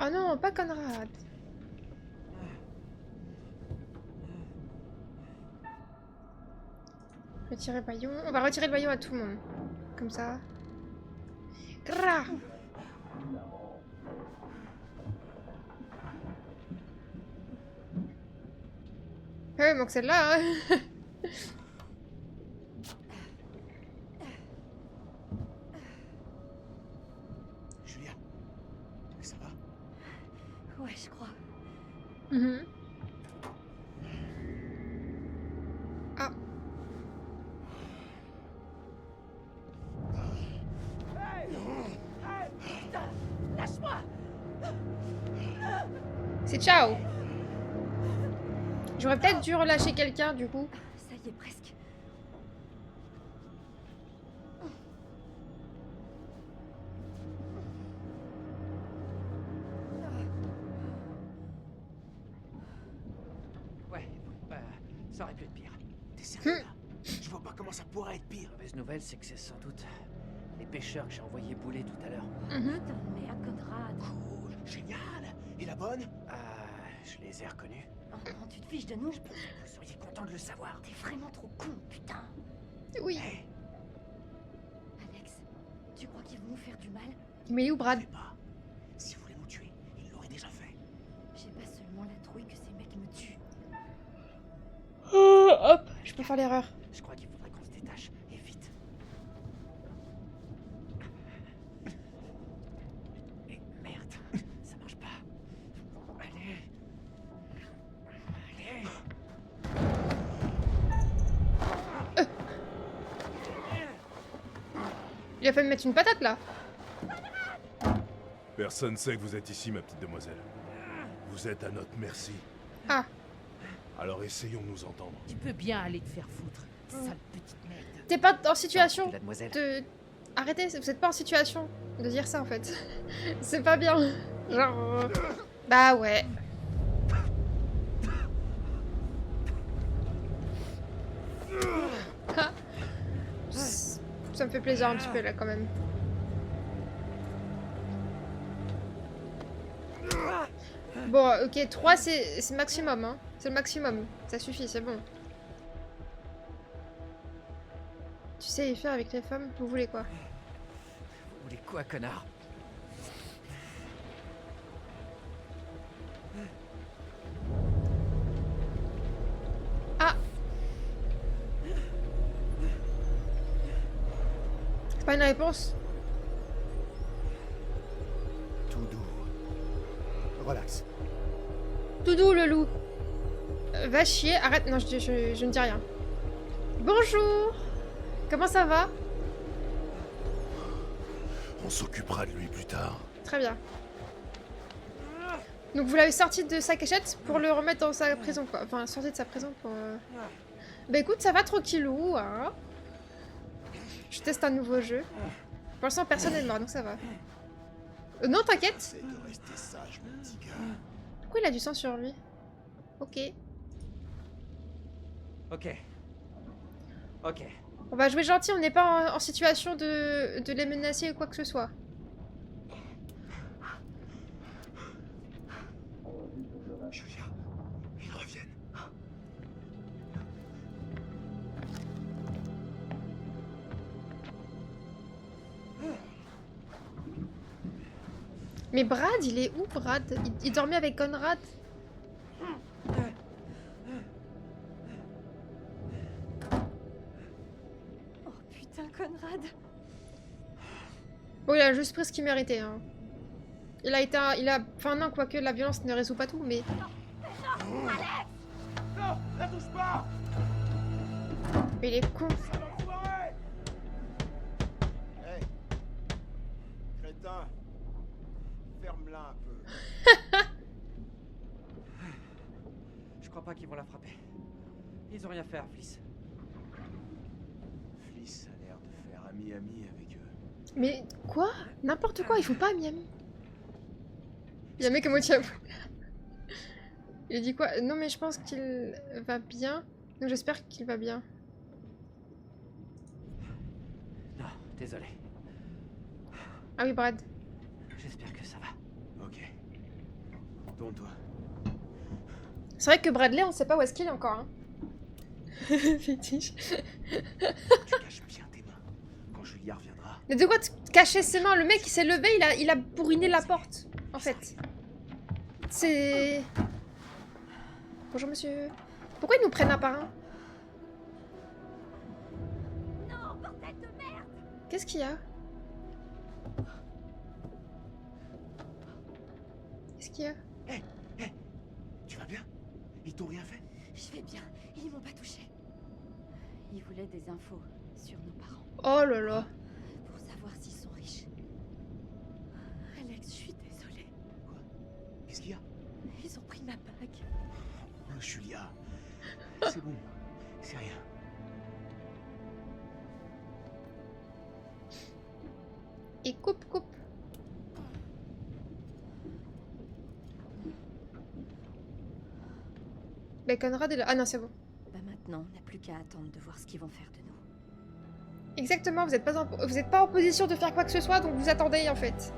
Oh non, pas Conrad. Retirer le baillon. On va retirer le baillon à tout le monde. Comme ça. Grrrr. Ouais, il manque celle-là. Hein. Julia, ça va? Ouais, je crois. Mhm. Ah. Lâche-moi! C'est ciao. J'aurais peut-être dû relâcher quelqu'un du coup. Ça y est, presque. Ouais, bah, ça aurait pu être pire. T'es sérieux là? Je vois pas comment ça pourrait être pire. La mauvaise nouvelle, c'est que c'est sans doute les pêcheurs que j'ai envoyés bouler tout à l'heure. Mhm. Putain de merde, Conrad. Cool, génial. Et la bonne? Je les ai reconnus. Oh non, tu te fiches de nous? Vous seriez content de le savoir. T'es vraiment trop con, putain. Oui. Hey, Alex, tu crois qu'ils vont nous faire du mal? Mais il est où Brad? Fais pas. S'ils voulaient nous tuer, ils l'auraient déjà fait. J'ai pas seulement la trouille que ces mecs me tuent. Hop, je peux faire l'erreur. je crois qu'il faudrait qu'on se détache, et vite. Mais merde, ça marche pas. Allez. Allez. Il a fallu me mettre une patate là. Personne sait que vous êtes ici, ma petite demoiselle. Vous êtes à notre merci. Ah, Alors essayons de nous entendre. Tu peux bien aller te faire foutre, sale petite merde. t'es pas en situation La demoiselle. de... Arrêtez, vous êtes pas en situation de dire ça en fait. C'est pas bien. Genre... Bah ouais. Ah. Ça me fait plaisir un petit peu là quand même. Bon, ok, 3 c'est maximum, hein. C'est le maximum. Ça suffit, c'est bon. Tu sais y faire avec les femmes, vous voulez quoi? Vous voulez quoi, connard? Ah! C'est pas une réponse? Tout doux. Relax. Doudou le loup. Va chier, arrête, non je ne dis rien. Bonjour! Comment ça va? On s'occupera de lui plus tard. Très bien. Donc vous l'avez sorti de sa cachette pour le remettre dans sa prison quoi. Enfin sorti de sa prison pour... Bah écoute ça va tranquillou hein. Je teste un nouveau jeu. Pour l'instant personne n'est mort donc ça va. Non t'inquiète. Essaye de rester sage, mon petit gars. Pourquoi il a du sang sur lui? Ok. Ok. Ok. On va jouer gentil, on n'est pas en situation de les menacer ou quoi que ce soit. Julia, ils reviennent. Mais Brad, il est où Brad? Il dormait avec Conrad? Oh putain, Conrad. Bon, il a juste pris ce qu'il méritait. Hein. Il a été... Enfin non, quoique la violence ne résout pas tout, mais... Non, la touche pas! Mais il est con. Sale enfoiré! Hey! Crétin! Ferme-la un peu. Je crois pas qu'ils vont la frapper. Ils ont rien fait, Fliss. Fliss a l'air de faire ami-ami avec eux. Mais quoi? N'importe quoi, il faut pas Miami. Il y a un mec à moitié à bout. Il a dit quoi? Non mais je pense qu'il va bien. Donc j'espère qu'il va bien. Non, désolé. Ah oui, Brad. J'espère que ça va. Ok. Tourne-toi. C'est vrai que Bradley, on sait pas où est-ce qu'il est encore. Hein. Fétiche. Tu caches bien tes mains. Quand Julia reviendra. Mais de quoi te cacher ses mains? Le mec, il s'est levé, il a bourriné la porte. En fait. C'est... Bonjour, monsieur. Pourquoi ils nous prennent un par un? Non, bordel de merde! Qu'est-ce qu'il y a? Qu'est-ce qu'il y a? Tu vas bien? Ils t'ont rien fait? Je vais bien, ils m'ont pas touché. Ils voulaient des infos sur nos parents, Oh là là. pour savoir s'ils sont riches. Alex, je suis désolée. Quoi? Qu'est-ce qu'il y a? Ils ont pris ma bague. Oh, Julia. C'est bon. C'est rien. Et coupe. Mais Conrad est là. Ah non, c'est bon. Bah maintenant, on n'a plus qu'à attendre de voir ce qu'ils vont faire de nous. Exactement, vous êtes pas en position de faire quoi que ce soit, donc vous attendez en fait.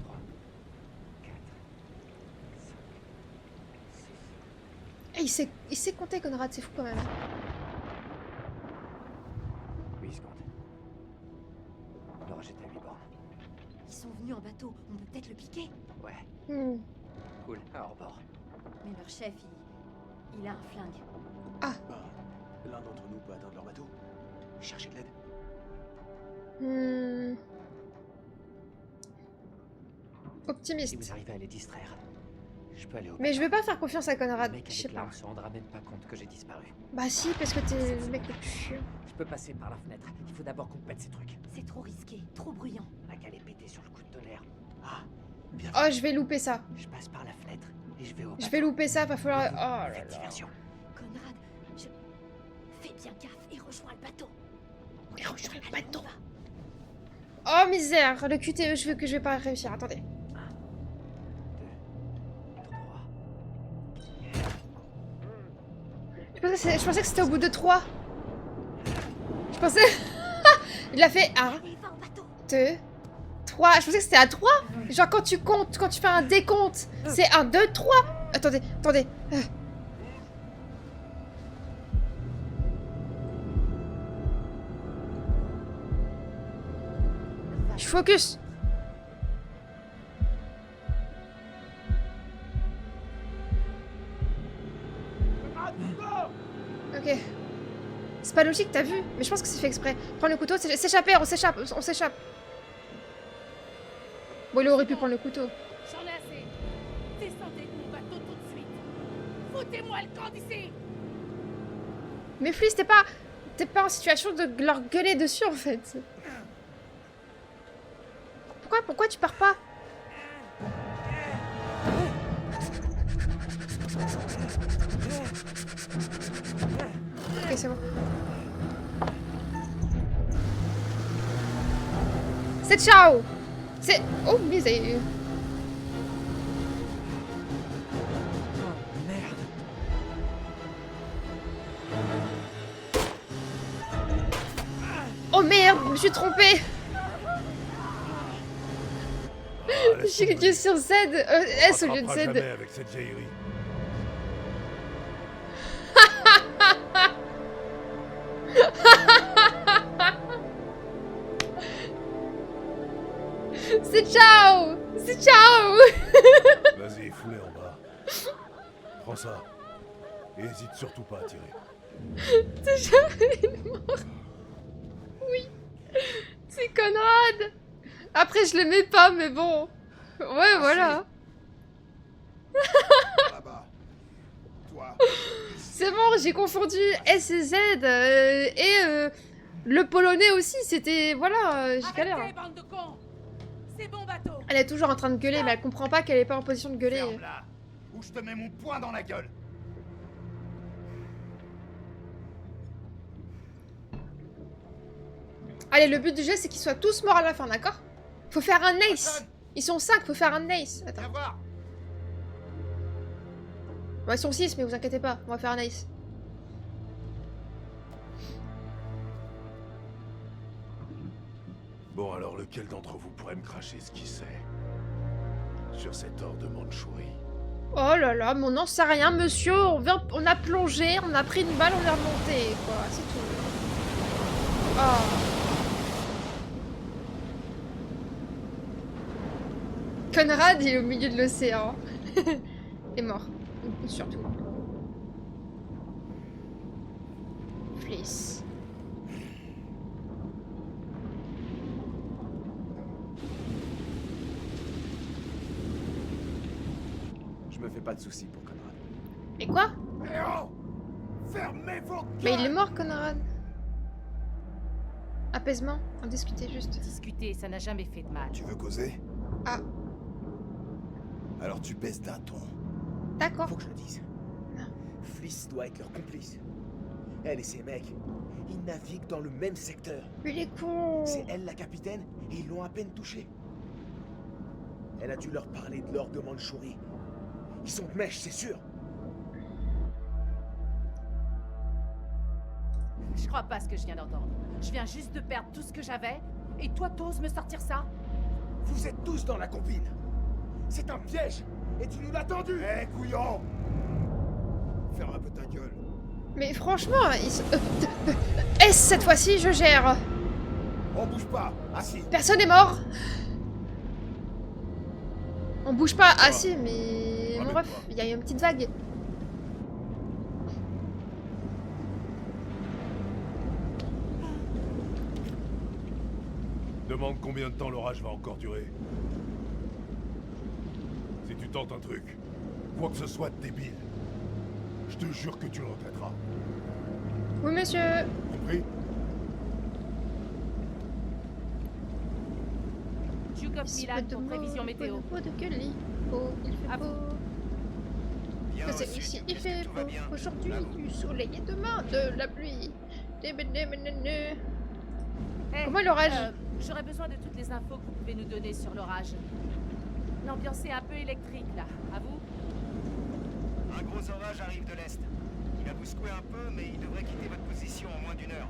3, 4, 5, 6. Eh, il sait compter Conrad, c'est fou quand même. 8 secondes. L'orage est à 8 bornes. Ils sont venus en bateau, on peut peut-être le piquer. Ouais, Hmm. cool, à hors bord. Mais leur chef, il a un flingue. Bah, l'un d'entre nous peut atteindre leur bateau. Chercher de l'aide. Hmm. Si Optimiste. vous arrivez à les distraire, je peux aller au Mais je veux pas faire confiance à Le Conrad, mec je sais avec pas. l'arme se rendra même pas compte que j'ai disparu. Bah si, parce que t'es le mec le plus chiant. Je peux passer par la fenêtre. Il faut d'abord qu'on pète ces trucs. C'est trop risqué, trop bruyant. On a qu'à les péter sur le coup de tonnerre. Ah, bien. Oh, je vais louper ça. Je passe par la fenêtre et je vais au Je vais louper ça, va falloir... Oh là Faites là. diversion. Conrad, fais bien gaffe et rejoins le bateau. Et rejoins le Allez, bateau. on va. Oh misère, le QTE, je veux que je vais pas réussir, attendez. 3. Je pensais que c'était au bout de 3. Je pensais... Il a fait 1, Allez, va au bateau. 2, 3. Je pensais que c'était à 3. Genre quand tu comptes, quand tu fais un décompte, c'est 1, 2, 3. Attendez. Je focus. Ok. C'est pas logique, t'as vu? Mais je pense que c'est fait exprès. Prends le couteau, s'échapper, on s'échappe. Bon, il aurait pu prendre le couteau. J'en ai assez. Descendez de mon bateau tout de suite. Foutez-moi le camp d'ici. Mais Fliss, t'es pas en situation de leur gueuler dessus en fait. Pourquoi tu pars pas? Ok, c'est bon. C'est ciao. C'est... Oh, mais c'est... Oh merde. Oh merde, je me suis trompée. Ah, laisse J'ai tomber. cliqué sur Z, S au lieu de Rattrapera Z. jamais avec cette vieillerie. C'est ciao. C'est ciao. Vas-y, fous-les en bas. Prends ça. Et hésite surtout pas à tirer. Déjà, il est mort. Oui. C'est Conrad. Après, je l'aimais pas, mais bon. Ouais, voilà. Là-bas. Toi. C'est bon, j'ai confondu S et Z. Et le polonais aussi, c'était... Voilà, j'ai galère. Arrêtez, bande de cons. C'est bon bateau. Elle est toujours en train de gueuler, mais elle comprend pas qu'elle est pas en position de gueuler. Ferme-la, ou je te mets mon poing dans la gueule. Allez, le but du jeu, c'est qu'ils soient tous morts à la fin, d'accord? Faut faire un ace. Ils sont 5, faut faire un ace. Attends. Viens voir. Bon, ils sont 6, mais vous inquiétez pas, on va faire un ace. Bon, alors lequel d'entre vous pourrait me cracher ce qu'il sait? sur cet or de Mandchourie. Oh là là, mais on n'en sait rien, monsieur. On a plongé, on a pris une balle, on est remonté, quoi. C'est tout. Oh. Conrad, il est au milieu de l'océan. Est mort. Surtout. Fliss. Je me fais pas de soucis pour Conrad. Et quoi? Eh oh! Fermez vos Mais il est mort, Conrad. Apaisement, en discuter juste. Discuter, ça n'a jamais fait de mal. Tu veux causer? Ah, Alors tu baisses d'un ton. d'accord. Faut que je le dise. Fliss doit être leur complice. Elle et ses mecs, ils naviguent dans le même secteur. Mais il est con. C'est elle la capitaine et ils l'ont à peine touchée. Elle a dû leur parler de l'or de Mandchourie. Ils sont de mèche, c'est sûr. Je crois pas ce que je viens d'entendre. Je viens juste de perdre tout ce que j'avais, et toi t'oses me sortir ça? Vous êtes tous dans la combine. C'est un piège. Et tu nous l'as tendu. Eh couillon! Ferme un peu ta gueule. Mais franchement, est-ce cette fois-ci, je gère. On bouge pas, assis. Personne n'est mort. On bouge pas. Ah si, mais mon ref, il y a eu une petite vague. Demande combien de temps l'orage va encore durer. Si tu tentes un truc, quoi que ce soit de débile, je te jure que tu le regretteras. Oui, monsieur. Compris? Duke of Milan pour prévision météo. De que il fait À beau. Bien Que c'est reçu, ici, Duke. il Est-ce que fait tout va beau. bien? Aujourd'hui, À vous. du soleil et demain, de la pluie. Hey, Comment est l'orage? J'aurais besoin de toutes les infos que vous pouvez nous donner sur l'orage. L'ambiance est un peu électrique là, à vous? Un gros orage arrive de l'est. Il va vous secouer un peu, mais il devrait quitter votre position en moins d'1 heure.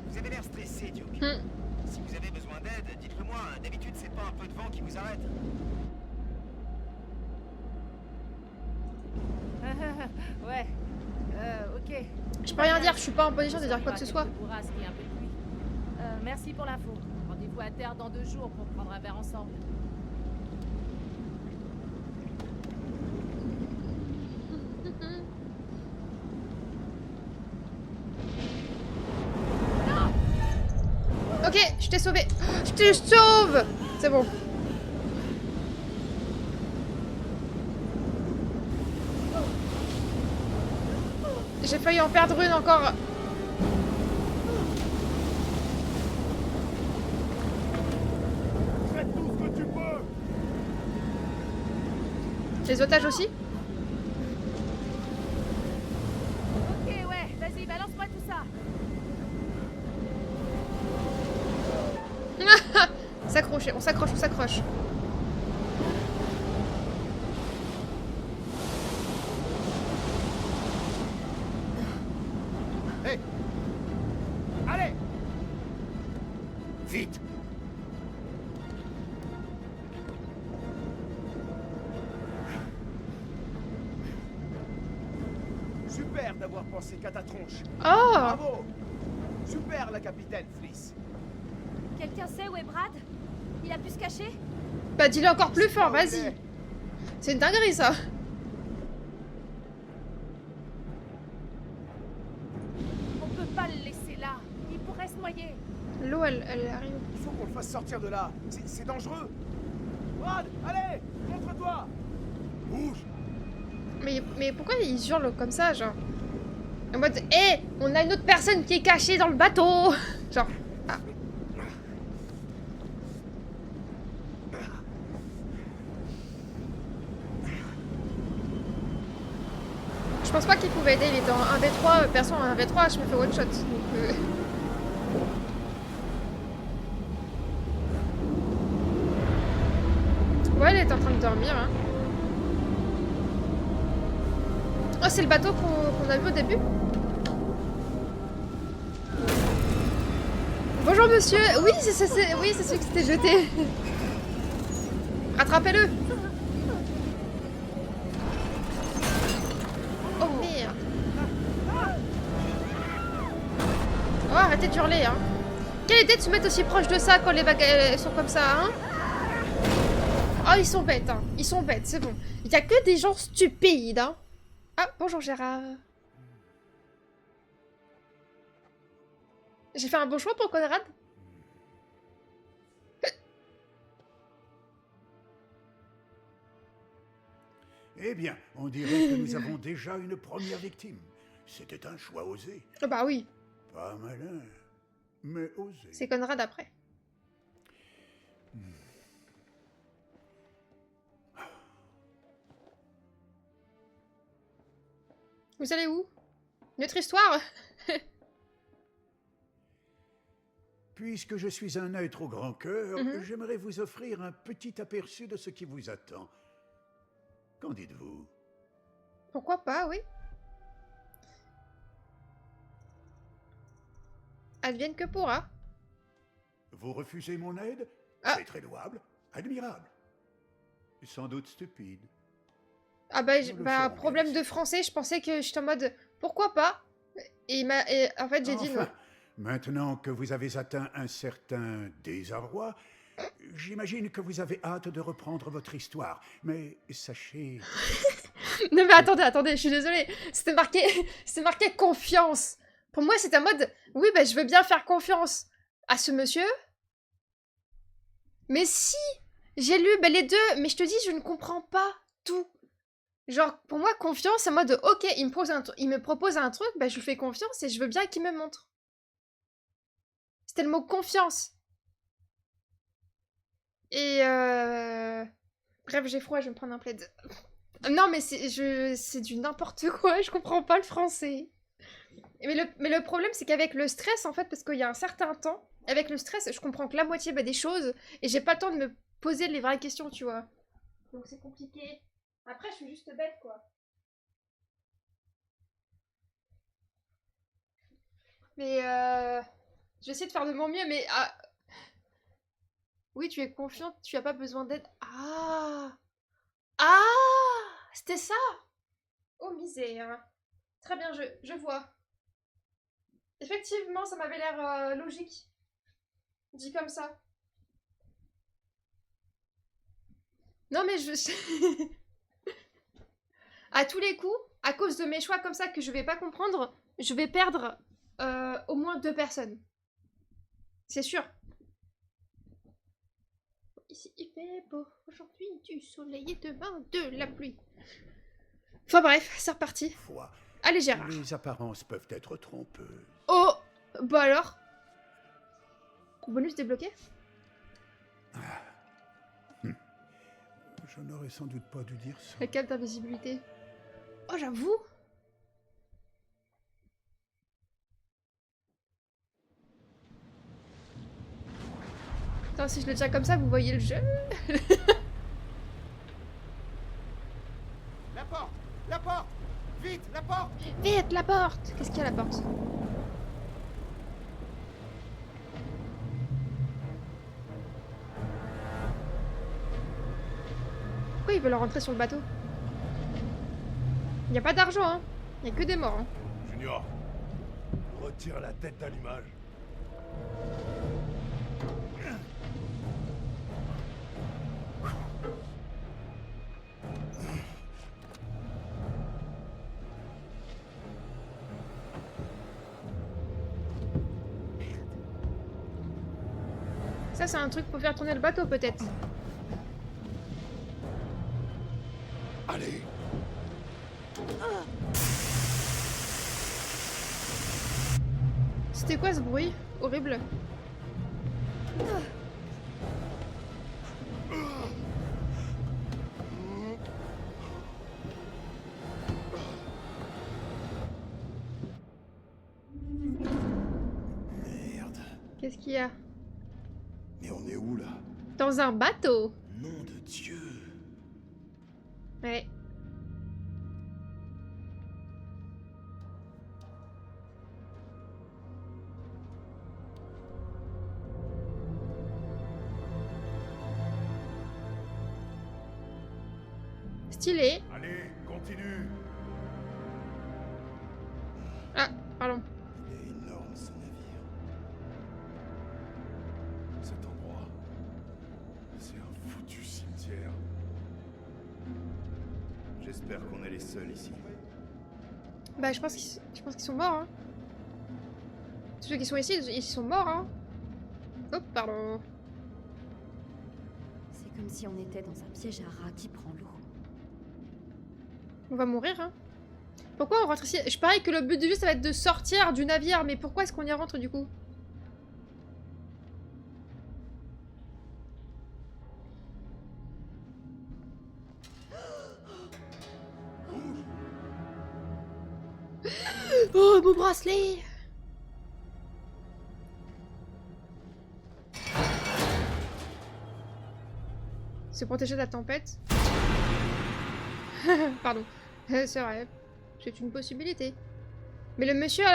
Vous avez l'air stressé, Duke. Si vous avez besoin d'aide, dites-le moi. D'habitude, c'est pas un peu de vent qui vous arrête. Ouais. Ok. Je peux rien dire, je suis pas en position de dire quoi que ce soit. Merci pour l'info. Rendez-vous à terre dans 2 jours pour prendre un verre ensemble. Ok, je t'ai sauvé. Je te sauve. C'est bon. J'ai failli en perdre une encore. Fais tout ce que tu peux! Les otages aussi? Ok, ouais, vas-y, balance-moi tout ça. S'accrocher, on s'accroche, on s'accroche. Hé! Allez! Vite! Super d'avoir pensé qu'à ta tronche. Oh! Bravo. Super la capitaine, Fliss. Quelqu'un sait où est Brad? Il a pu se cacher? Bah dis-le encore plus fort, Où il vas-y. est. C'est une dinguerie ça. On peut pas le laisser là. Il pourrait se noyer. L'eau, elle arrive. Il faut qu'on le fasse sortir de là. C'est dangereux. Brad, allez, montre-toi. Bouge! Mais pourquoi ils hurlent comme ça, genre? En mode, hé, on a une autre personne qui est cachée dans le bateau. Genre, ah. Je pense pas qu'il pouvait aider, il était en 1v3, perso en 1v3, je me fais one shot. Donc, Ouais, elle est en train de dormir, hein. Oh, c'est le bateau qu'on a vu au début? Bonjour monsieur. Oui, c'est celui qui s'était jeté. Rattrapez-le! Oh merde! Oh, arrêtez de hurler, hein! Quelle idée de se mettre aussi proche de ça quand les vagues sont comme ça, hein? Oh, ils sont bêtes, hein! Ils sont bêtes, c'est bon. Il y a que des gens stupides, hein! Ah, bonjour Gérard. J'ai fait un bon choix pour Conrad? Eh bien, on dirait que nous avons déjà une première victime. C'était un choix osé. Oh bah oui, Pas malin, mais osé. c'est Conrad après. Vous allez où? Une autre histoire? Puisque je suis un être au grand cœur, j'aimerais vous offrir un petit aperçu de ce qui vous attend. Qu'en dites-vous? Pourquoi pas, oui. Advienne que pourra. Vous refusez mon aide? Ah. C'est très louable, admirable. Sans doute stupide. Ah bah, Nous le bah ferons, problème bien de sûr. français, je pensais que j'étais en mode pourquoi pas? Et, en fait j'ai dit non. Enfin, maintenant que vous avez atteint un certain désarroi, j'imagine que vous avez hâte de reprendre votre histoire. Mais sachez... Non mais attendez, je suis désolée. C'était marqué, c'était marqué confiance. Pour moi c'était en mode, oui bah je veux bien faire confiance à ce monsieur. Mais si, j'ai lu bah, les deux, mais je te dis je ne comprends pas tout. Genre pour moi confiance c'est en mode, ok il me propose un truc, bah je lui fais confiance et je veux bien qu'il me montre. C'était le mot confiance. Et bref, j'ai froid, je vais me prendre un plaid. Non, mais c'est du n'importe quoi, je comprends pas le français. Mais le problème, c'est qu'avec le stress, en fait, parce qu'il y a un certain temps, avec le stress, je comprends que la moitié des choses, et j'ai pas le temps de me poser les vraies questions, tu vois. Donc c'est compliqué. Après, je suis juste bête, quoi. Mais je vais essayer de faire de mon mieux, mais... Oui, tu es confiante, tu as pas besoin d'aide. Ah! Ah! C'était ça! Oh misère. Très bien, je vois. Effectivement, ça m'avait l'air logique. Dit comme ça. Non mais je... À tous les coups, à cause de mes choix comme ça que je vais pas comprendre, je vais perdre au moins 2 personnes. C'est sûr. Ici il fait beau, aujourd'hui du soleil et demain de la pluie. Enfin bref, c'est reparti. Foi, Allez Gérard. les apparences peuvent être trompeuses. Oh! Bah alors? Bonus débloqué? Je n'aurais sans doute pas dû dire ça. La cape d'invisibilité. Oh j'avoue! Attends, si je le tiens comme ça, vous voyez le jeu? La porte! La porte! Vite, la porte! Vite, la porte! Qu'est-ce qu'il y a à la porte? Pourquoi ils veulent rentrer sur le bateau? Il n'y a pas d'argent, hein? Il n'y a que des morts, hein. Junior, retire la tête d'allumage. Ça, c'est un truc pour faire tourner le bateau, peut-être. Allez. C'était quoi ce bruit? Horrible. Merde. Qu'est-ce qu'il y a? Mais on est où là? Dans un bateau? Nom de Dieu. Ouais. Stylé. Allez, continue. Ah, pardon. Il est énorme ce navire. Cet endroit, c'est un foutu cimetière. J'espère qu'on est les seuls ici. Bah, je pense qu'ils sont morts, hein. Tous ceux qui sont ici, ils sont morts, hein. Oh, pardon. C'est comme si on était dans un piège à rats qui prend l'eau. On va mourir, hein. Pourquoi on rentre ici? Je parie que le but du jeu, ça va être de sortir du navire, mais pourquoi est-ce qu'on y rentre, du coup? Oh, mon bracelet! Se protéger de la tempête. Pardon. C'est vrai. C'est une possibilité. Mais le monsieur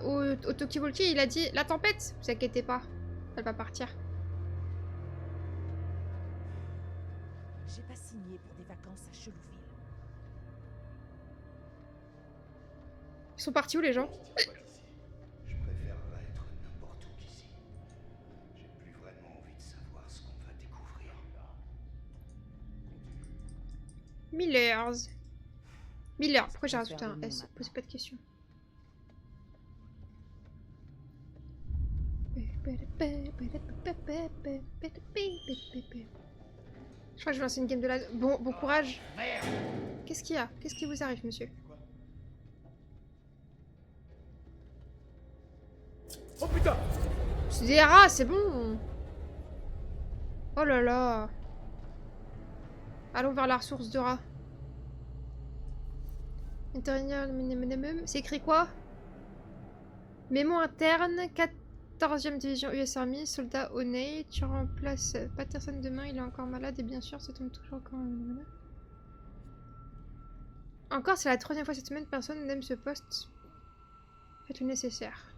au Talkie-Walkie, il a dit la tempête. Vous inquiétez pas. Elle va partir. J'ai pas signé pour des vacances à Chelouville. Ils sont partis où les gens? Je préférerais être n'importe où qu'ici. J'ai plus vraiment envie de savoir ce qu'on va découvrir. Millers. Miller. Pourquoi j'ai rajouté un S? Posez pas de questions. Je crois que je vais lancer une game de la... Bon courage. Qu'est-ce qu'il y a? Qu'est-ce qui vous arrive, monsieur? Oh putain! C'est des rats, c'est bon. Oh là là. Allons vers la ressource de rats. Intérieur minimum. C'est écrit quoi? Mémo interne, 14e division US Army, soldat O'Neill. Tu remplaces Patterson demain, il est encore malade et bien sûr, ça tombe toujours quand même. Encore, c'est la 3e fois cette semaine, personne n'aime ce poste. Faites le nécessaire.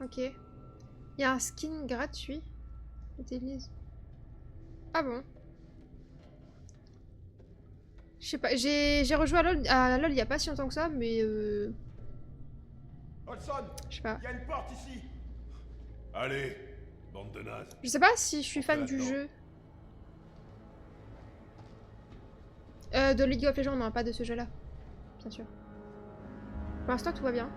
Ok. Il y a un skin gratuit. Utilise. Ah bon? Je sais pas, j'ai rejoué à LoL il y a pas si longtemps que ça, mais Olson! je sais pas. Il y a une porte ici! Allez, bande de nazes. Je sais pas si je suis fan du jeu. De League of Legends, non, pas de ce jeu-là. Bien sûr. Pour l'instant, tout va bien.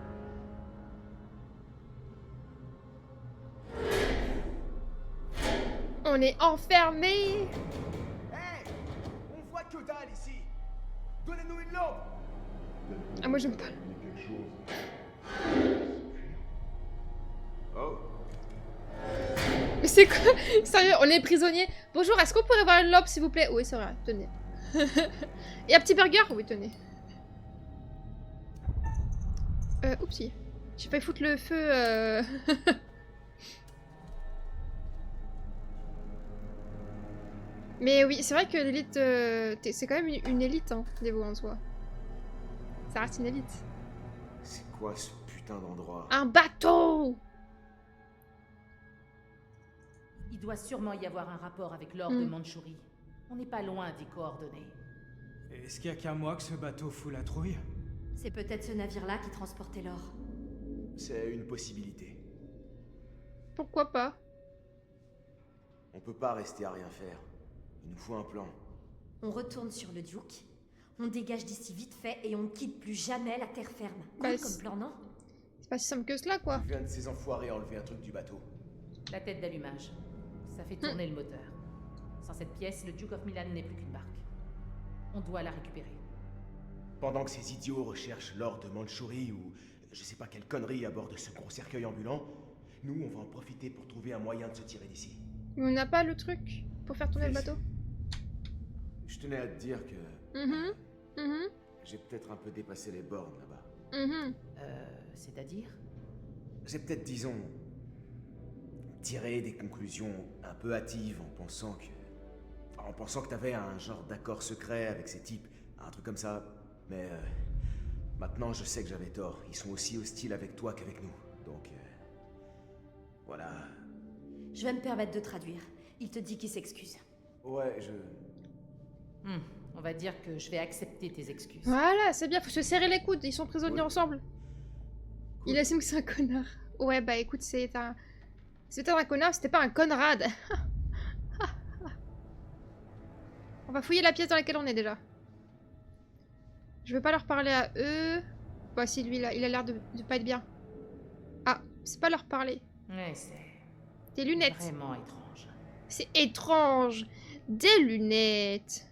On est enfermés. Hey! On voit que dalle ici! Donnez-nous une lampe! Ah, moi j'aime pas. Oh! Mais c'est quoi? Sérieux, on est prisonniers. Bonjour, est-ce qu'on pourrait avoir une lampe s'il vous plaît? Oui, c'est vrai, tenez. Et un petit burger? Oui, tenez. Oupsie. J'ai failli foutre le feu. Mais oui, c'est vrai que l'élite, c'est quand même une élite, hein, Devo en soi. Ça reste une élite. C'est quoi ce putain d'endroit? Un bateau! Il doit sûrement y avoir un rapport avec l'or de Mandchourie. On n'est pas loin des coordonnées. Est-ce qu'il y a qu'à moi que ce bateau fout la trouille? C'est peut-être ce navire-là qui transportait l'or. C'est une possibilité. Pourquoi pas? On peut pas rester à rien faire. Il nous faut un plan. On retourne sur le Duke, on dégage d'ici vite fait et on ne quitte plus jamais la terre ferme. Bah, Cool comme plan, non? C'est pas si simple que cela, quoi. Je viens de ces enfoirés enlever un truc du bateau. La tête d'allumage. Ça fait tourner le moteur. Sans cette pièce, le Duke of Milan n'est plus qu'une barque. On doit la récupérer. Pendant que ces idiots recherchent l'or de Mandchourie ou je sais pas quelle connerie à bord de ce gros cercueil ambulant, nous on va en profiter pour trouver un moyen de se tirer d'ici. Mais on n'a pas le truc pour faire tourner le bateau. Je tenais à te dire que j'ai peut-être un peu dépassé les bornes là-bas. C'est-à-dire? J'ai peut-être, disons, tiré des conclusions un peu hâtives en pensant que t'avais un genre d'accord secret avec ces types, un truc comme ça. Mais maintenant je sais que j'avais tort. Ils sont aussi hostiles avec toi qu'avec nous. Donc voilà. Je vais me permettre de traduire. Il te dit qu'il s'excuse. Ouais, On va dire que je vais accepter tes excuses. Voilà, c'est bien, faut se serrer les coudes, ils sont prisonniers Cool. ensemble. Il assume que c'est un connard. Ouais, bah écoute, c'était un connard, c'était pas un Conrad. On va fouiller la pièce dans laquelle on est déjà. Je veux pas leur parler à eux. Bah si, lui, il a l'air de pas être bien. Ah, c'est pas leur parler. Ouais, c'est Des lunettes. vraiment étrange. C'est étrange. Des lunettes.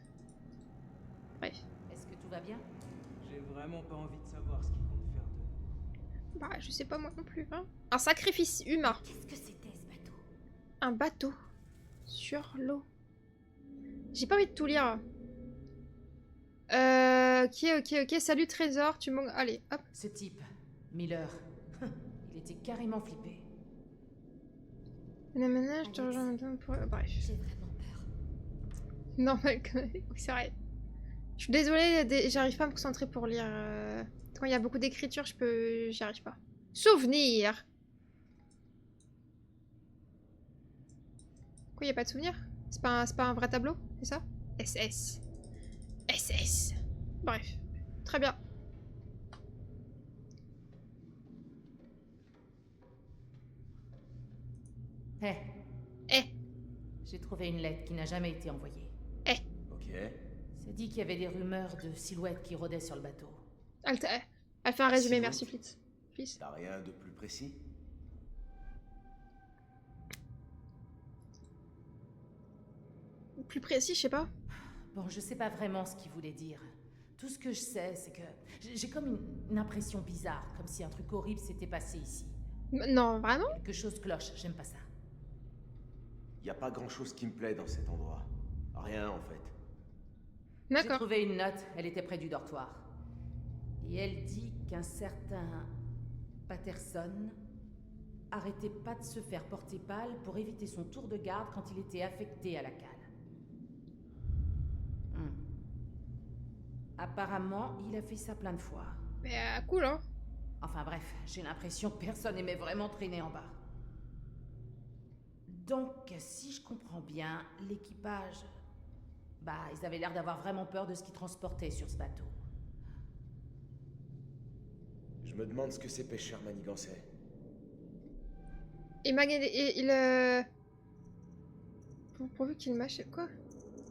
Bref. Est-ce que tout va bien? J'ai vraiment pas envie de savoir ce qu'ils comptent faire de... Bah, je sais pas moi non plus. Hein. Un sacrifice humain. Qu'est-ce que c'était ce bateau? Un bateau. Sur l'eau. J'ai pas envie de tout lire. Ok. Salut Trésor, tu m'en... Allez, hop. Ce type, Miller, il était carrément flippé. Nanana, je te rejoins maintenant pour... Bref. J'ai vraiment peur. Normal quand même. Oui, c'est vrai. Je suis désolée, j'arrive pas à me concentrer pour lire. Quand il y a beaucoup d'écriture, j'y arrive pas. Souvenir. Quoi, y a pas de souvenir? C'est pas un vrai tableau, c'est ça? SS. SS. Bref. Très bien. Eh, Eh. j'ai trouvé une lettre qui n'a jamais été envoyée. Ok. Ça dit qu'il y avait des rumeurs de silhouettes qui rôdaient sur le bateau. Elle fait un résumé, Silhouette. merci, Fils. T'as rien de plus précis? Plus précis, je sais pas. Bon, je sais pas vraiment ce qu'il voulait dire. Tout ce que je sais, c'est que j'ai comme une impression bizarre, comme si un truc horrible s'était passé ici. Non, vraiment? Quelque chose cloche, j'aime pas ça. Y a pas grand chose qui me plaît dans cet endroit. Rien en fait. J'ai D'accord. trouvé une note, elle était près du dortoir. Et elle dit qu'un certain Patterson arrêtait pas de se faire porter pâle pour éviter son tour de garde quand il était affecté à la cale. Apparemment, il a fait ça plein de fois. Mais cool, hein? Enfin bref, j'ai l'impression que personne n'aimait vraiment traîner en bas. Donc, si je comprends bien, l'équipage... Bah, ils avaient l'air d'avoir vraiment peur de ce qu'ils transportaient sur ce bateau. Je me demande ce que ces pêcheurs manigançaient. Pourvu qu'il mâche... Quoi?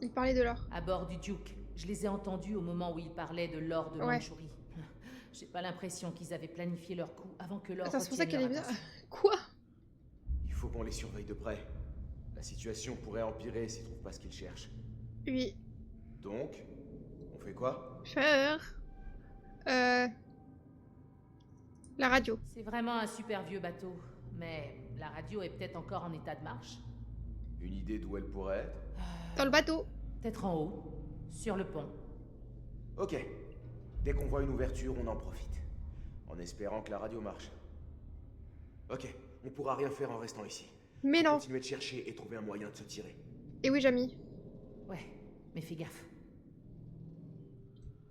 Il parlait de l'or. À bord du Duke, je les ai entendus au moment où ils parlaient de l'or de Ouais. Mandchourie. J'ai pas l'impression qu'ils avaient planifié leur coup avant que l'or Attends, c'est pour ça retienne qu'elle est leur bien. attention. Quoi? Il faut qu'on les surveille de près. La situation pourrait empirer s'ils trouvent pas ce qu'ils cherchent. Oui. Donc, on fait quoi? Faire... La radio. C'est vraiment un super vieux bateau, mais la radio est peut-être encore en état de marche. Une idée d'où elle pourrait être? Dans le bateau. Peut-être en haut, sur le pont. Ok. Dès qu'on voit une ouverture, on en profite. En espérant que la radio marche. Ok, on pourra rien faire en restant ici. Mais Faut non. continuer de chercher et trouver un moyen de se tirer. Et oui, Jamy. Ouais, mais fais gaffe.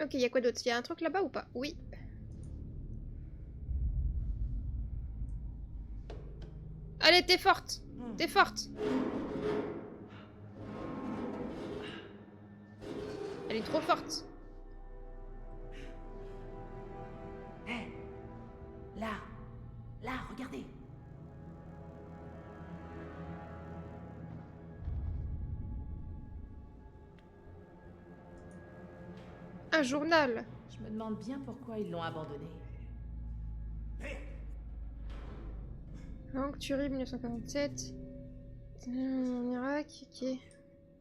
Ok, y a quoi d'autre? Y a un truc là-bas ou pas? Oui. Allez, t'es forte. T'es forte. Elle est trop forte. Hé, là, regardez. Un journal. Je me demande bien pourquoi ils l'ont abandonné. Donc, tuerie 1947. En Irak, ok.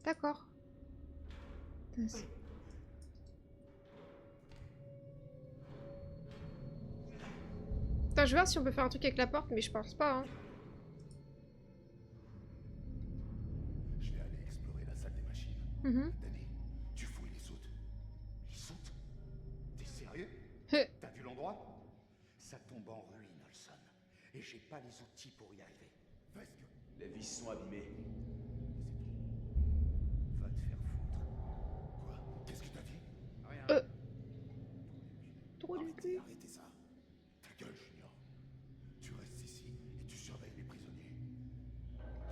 D'accord. Attends, je vais voir si on peut faire un truc avec la porte, mais je pense pas, hein. Je vais aller explorer la salle des machines. Mhm. Danny, tu fouilles les soutes. Les soutes? T'es sérieux? T'as vu l'endroit? Ça tombe en ruine, Olson. Et j'ai pas les outils pour y arriver. Parce que... Les vis sont abîmées. Va te faire foutre. Quoi? Qu'est-ce que t'as dit? Rien. Trop du cul. Arrêtez ça. Ta gueule, Junior. Tu restes ici et tu surveilles les prisonniers.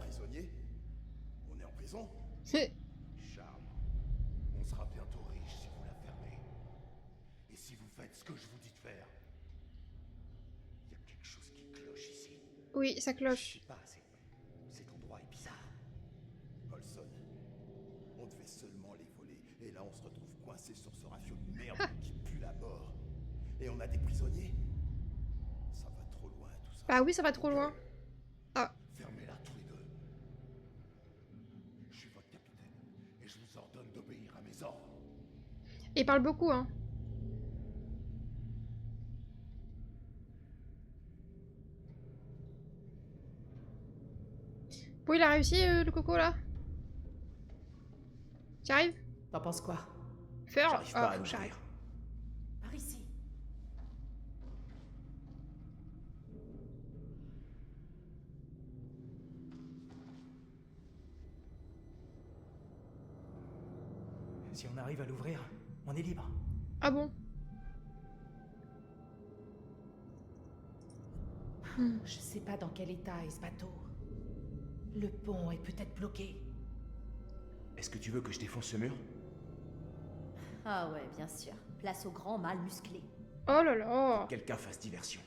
Prisonniers? On est en prison? Charme. On sera bientôt riche. Oui, ça Je cloche. sais pas, cet endroit est bizarre. Olson, on devait seulement les voler. Et là, on se retrouve coincé sur ce rafio de merde qui pue la mort. Et on a des prisonniers. Ça va trop loin, tout ça. Bah oui, ça va trop loin. Ah. Fermez-la tous les deux. Je suis votre capitaine. Et je vous ordonne d'obéir à mes ordres. Et il parle beaucoup, hein. Bon, il a réussi, le coco, là. Tu arrives? T'en penses quoi? Faire? J'arrive pas à faut que j'arrive. l'ouvrir. Par ici. Si on arrive à l'ouvrir, on est libre. Ah bon? Je sais pas dans quel état est ce bateau. Le pont est peut-être bloqué. Est-ce que tu veux que je défonce ce mur? Ah ouais, bien sûr. Place au grand mâle musclé. Oh là là. Quelqu'un fasse diversion.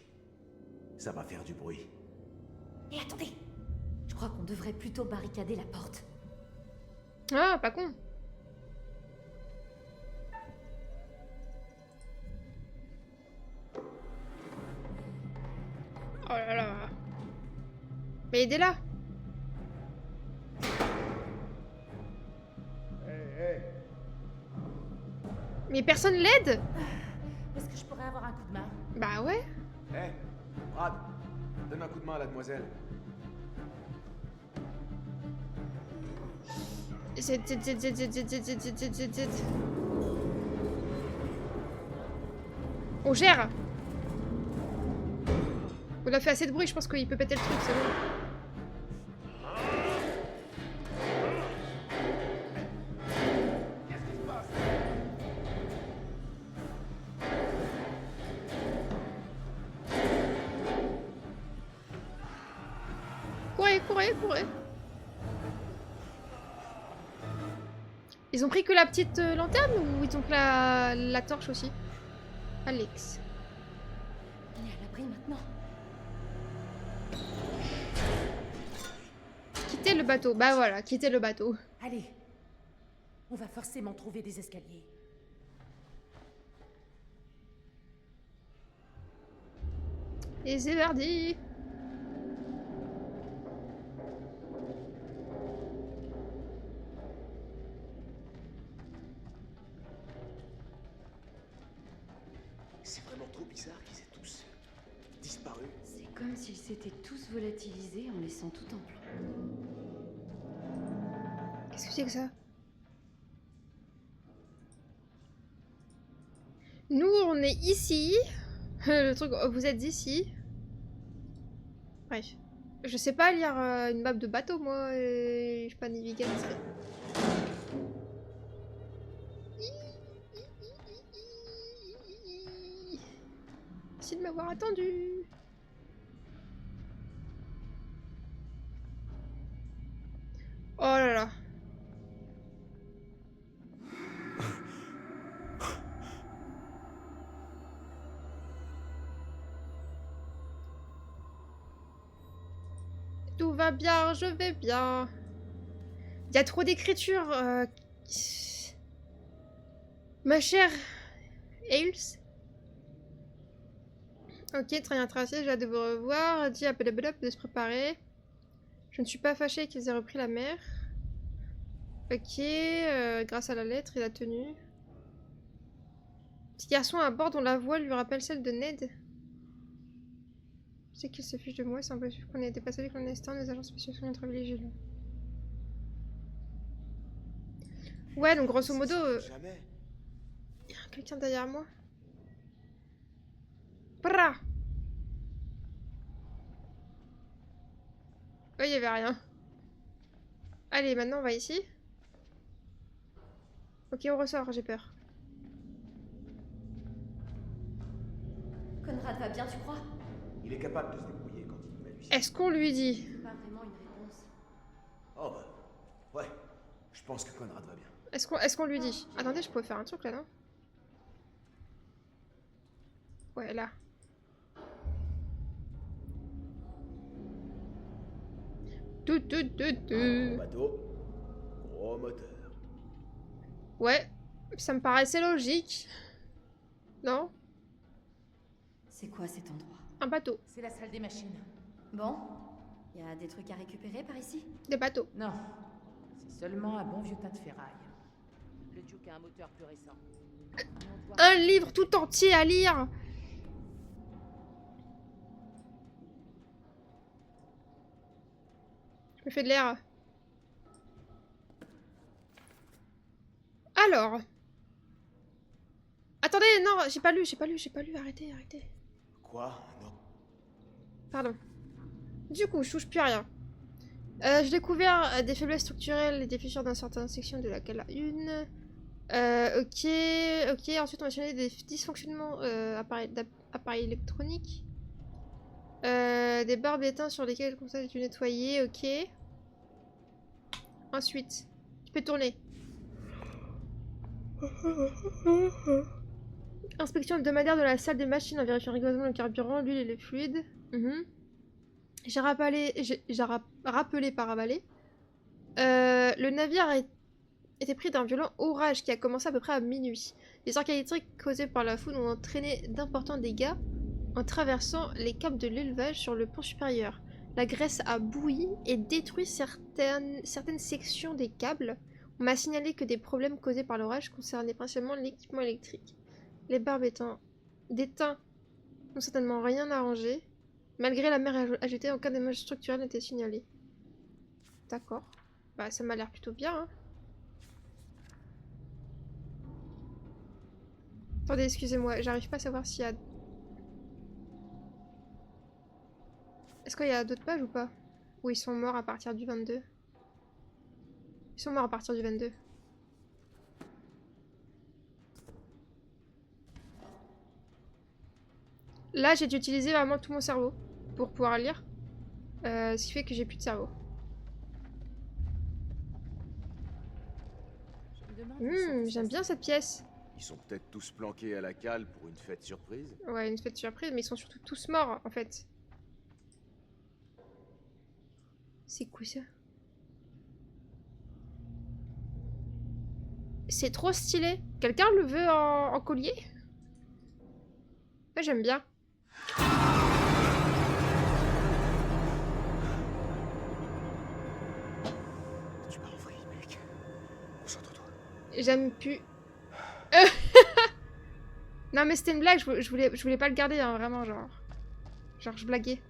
Ça va faire du bruit. Et attendez! Je crois qu'on devrait plutôt barricader la porte. Ah, pas con. Oh là là. Mais aidez-la. Mais personne l'aide? Est-ce que je pourrais avoir un coup de main? Bah ouais. Hé, Brad, donne un coup de main à la demoiselle. On gère. On a fait assez de bruit, je pense qu'il peut péter le truc, c'est bon. Courez, courez, courez. Ils ont pris que la petite lanterne ou ils ont pris la torche aussi? Alex. On est à l'abri maintenant. Quittez le bateau. Bah voilà, quittez le bateau. Allez. On va forcément trouver des escaliers. Et c'est parti. C'est vraiment trop bizarre qu'ils aient tous disparu. C'est comme s'ils s'étaient tous volatilisés en laissant tout en plan. Qu'est-ce que c'est que ça? Nous, on est ici. Le truc, vous êtes ici. Bref. Je sais pas lire une map de bateau, moi. Et je suis pas navigatrice. Merci de m'avoir attendu. Oh là là. Tout va bien, je vais bien. Il y a trop d'écriture. Ma chère Ailes. Ok, très bien tracé, j'ai hâte de vous revoir. Dis à Pelabelop de se préparer. Je ne suis pas fâchée qu'ils aient repris la mer. Ok, grâce à la lettre et la tenue. Petit garçon à bord dont la voix lui rappelle celle de Ned. Je sais qu'il se fiche de moi, c'est impossible qu'on ait été passé avec clandestin, les agents spéciaux sont privilégiés. Ouais, donc grosso modo... Jamais. Il y a quelqu'un derrière moi. Bra. Oh, il y avait rien. Allez, maintenant on va ici. Ok, on ressort, j'ai peur. Conrad va bien, tu crois? Il est capable de se débrouiller quand il nous met lui. Est-ce qu'on lui dit? Pas vraiment une réponse. Oh bah, ouais. Je pense que Conrad va bien. Est-ce qu'on lui dit? Attendez, je peux faire un truc là, non? Ouais, là. Gros bateau, gros moteur. Ouais, ça me paraissait logique. Non? C'est quoi cet endroit? Un bateau. C'est la salle des machines. Bon, y a des trucs à récupérer par ici? Des bateaux. Non, c'est seulement un bon vieux tas de ferraille. Le Duke a un moteur plus récent. Un livre tout entier à lire. Je me fais de l'air. Alors. Attendez, non, j'ai pas lu, arrêtez. Quoi? Non. Pardon. Du coup, je touche plus à rien. J'ai découvert des faiblesses structurelles et des fissures dans certaines sections de laquelle une. Ok. Ensuite, on va mentionner des dysfonctionnements d'appareils électroniques. Des barres d'étain sur lesquelles le constat est nettoyé. Ok. Ensuite, tu peux tourner. Inspection hebdomadaire de la salle des machines en vérifiant régulièrement le carburant, l'huile et les fluides. J'ai rappelé par avalé. Le navire a été pris d'un violent orage qui a commencé à peu près à minuit. Les arcs électriques causés par la foudre ont entraîné d'importants dégâts en traversant les câbles de l'élevage sur le pont supérieur. La graisse a bouilli et détruit certaines sections des câbles. On m'a signalé que des problèmes causés par l'orage concernaient principalement l'équipement électrique. Les barbes d'étain n'ont certainement rien arrangé, malgré la mer ajoutée, aucun dommage structurel n'était signalé. D'accord. Bah ça m'a l'air plutôt bien, hein. Attendez, excusez-moi, j'arrive pas à savoir s'il y a... Est-ce qu'il y a d'autres pages ou pas? Ou ils sont morts à partir du 22? Ils sont morts à partir du 22. Là, j'ai dû utiliser vraiment tout mon cerveau pour pouvoir lire. Ce qui fait que j'ai plus de cerveau. J'aime bien cette pièce. Ils sont peut-être tous planqués à la cale pour une fête surprise. Ouais, une fête surprise, mais ils sont surtout tous morts, en fait. C'est quoi ça? C'est trop stylé. Quelqu'un le veut en collier? Moi, j'aime bien. Tu pars en vrille, mec. Concentre-toi. J'aime plus. Non mais c'était une blague, je voulais pas le garder, hein, vraiment, genre je blaguais.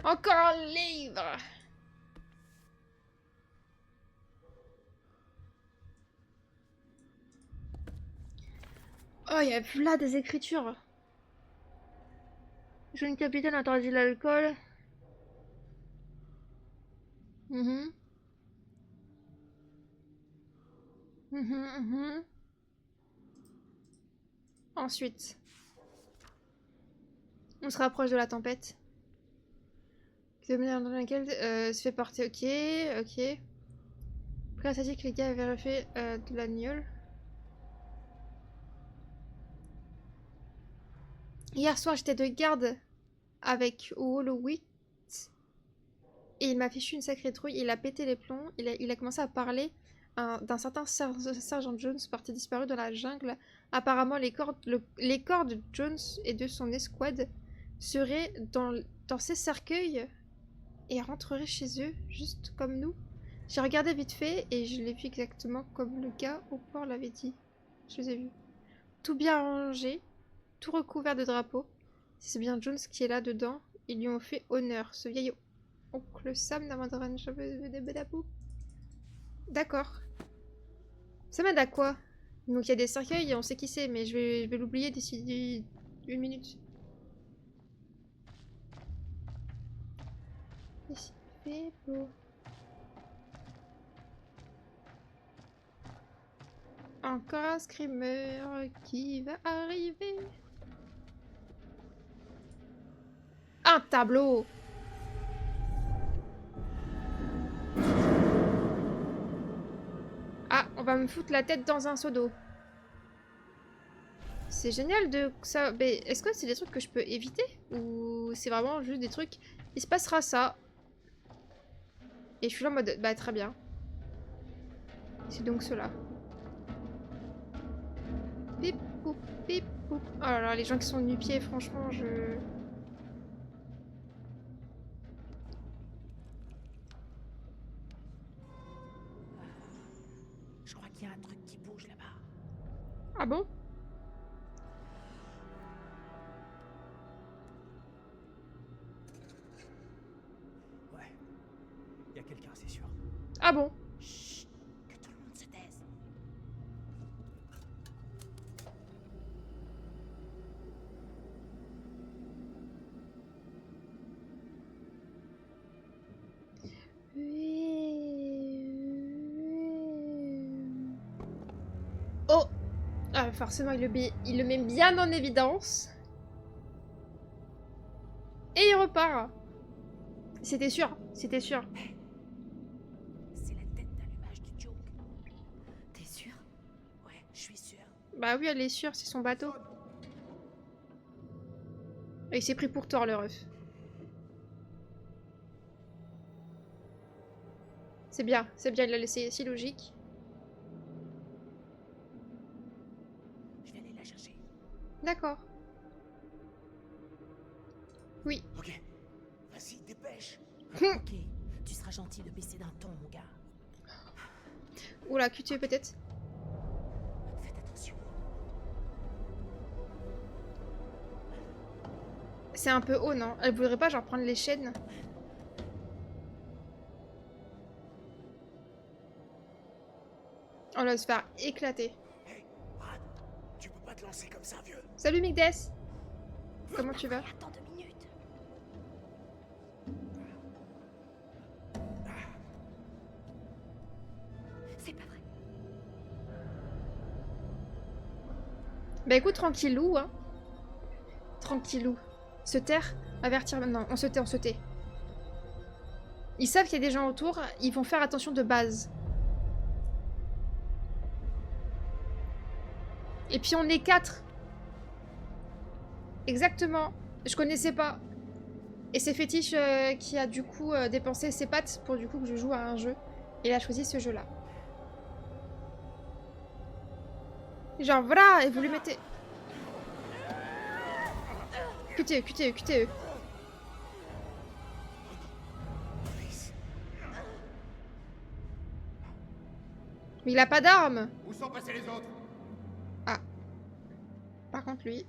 Encore un livre. Oh, il y a là des écritures. Jeune capitaine interdit l'alcool. Ensuite, on se rapproche de la tempête. Dans laquelle se fait porter. Ok. Après, ça dit que les gars avaient refait de l'agneau. Hier soir, j'étais de garde avec Wallowit. Et il m'a fichu une sacrée trouille. Il a pété les plombs. Il a commencé à parler d'un certain sergent Jones parti disparu dans la jungle. Apparemment, les corps de Jones et de son escouade seraient dans ces cercueils et rentreraient chez eux, juste comme nous. J'ai regardé vite fait et je l'ai vu exactement comme le gars au port l'avait dit. Je les ai vus. Tout bien rangé, tout recouvert de drapeaux. Si c'est bien Jones qui est là dedans, ils lui ont fait honneur. Ce vieil oncle Sam n'abandonnera jamais des bedapous. D'accord. Ça m'aide à quoi? Donc il y a des cercueils et on sait qui c'est, mais je vais l'oublier d'ici 1 minute. Ici, fait beau. Encore un screamer qui va arriver. Un tableau. Ah, on va me foutre la tête dans un seau d'eau. C'est génial de ça. Mais est-ce que c'est des trucs que je peux éviter? Ou c'est vraiment juste des trucs... Il se passera ça. Et je suis là en mode... Bah très bien. C'est donc cela. Pip, poup, pip, poup. Oh là là, les gens qui sont nu-pieds, franchement, je... Je crois qu'il y a un truc qui bouge là-bas. Ah bon? Ouais. Y a quelqu'un, c'est sûr. Ah bon? Chut, que tout le monde se taise. Oh! Ah, forcément, il le met bien en évidence. Et il repart. C'était sûr, c'était sûr. C'est la tête d'allumage du Duke. T'es sûr? Ouais, je suis sûr. Bah oui, elle est sûre, c'est son bateau. Et il s'est pris pour tort, le ref. C'est bien, il l'a laissé si logique. Je vais aller la chercher. D'accord. Oui. Ok, vas-y, dépêche. Ok, tu seras gentil de baisser d'un ton, mon gars. Oula, QTE peut-être. Faites attention. C'est un peu haut, non? Elle voudrait pas genre prendre les chaînes? On va se faire éclater. Hey, Brad, tu peux pas te lancer comme ça, vieux. Salut Migdes. Comment tu vas? Attends 2 minutes. C'est pas vrai. Bah écoute, tranquillou, hein. Tranquillou. Se taire, avertir maintenant. On se tait, on se tait. Ils savent qu'il y a des gens autour, ils vont faire attention de base. Et puis on est 4. Exactement. Je connaissais pas. Et c'est Fétiche qui a du coup dépensé ses pattes pour du coup que je joue à un jeu. Et il a choisi ce jeu-là. Genre voilà, et vous lui mettez... QTE, QTE, QTE. Mais il a pas d'arme. Où sont passés les autres? Ah. Par contre lui...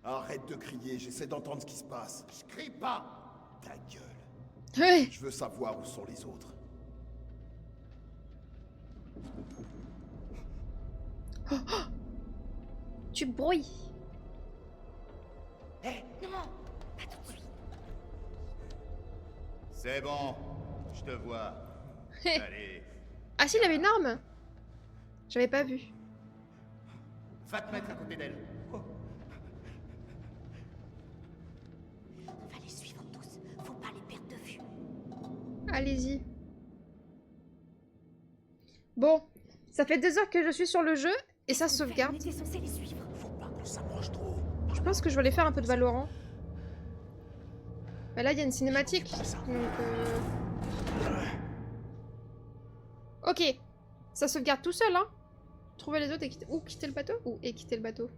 Arrête de crier, j'essaie d'entendre ce qui se passe. Je crie pas. Ta gueule. Ouais. Je veux savoir où sont les autres. Tu brouilles. Hé, Non, pas tout de suite. c'est bon, je te vois. Allez, Ah si, il avait une arme. J'avais pas vu. va te mettre à côté d'elle. On va les suivre tous. Faut pas les perdre de vue. Allez-y. Bon, ça fait 2 heures que je suis sur le jeu et ça sauvegarde. On était censé les suivre. Faut pas qu'on s'approche trop. Je pense que je vais aller faire un peu de Valorant. Bah là, il y a une cinématique. Donc, ok. Ça sauvegarde tout seul, hein. Trouver les autres et quitter... Ou quitter le bateau. Ou et quitter le bateau.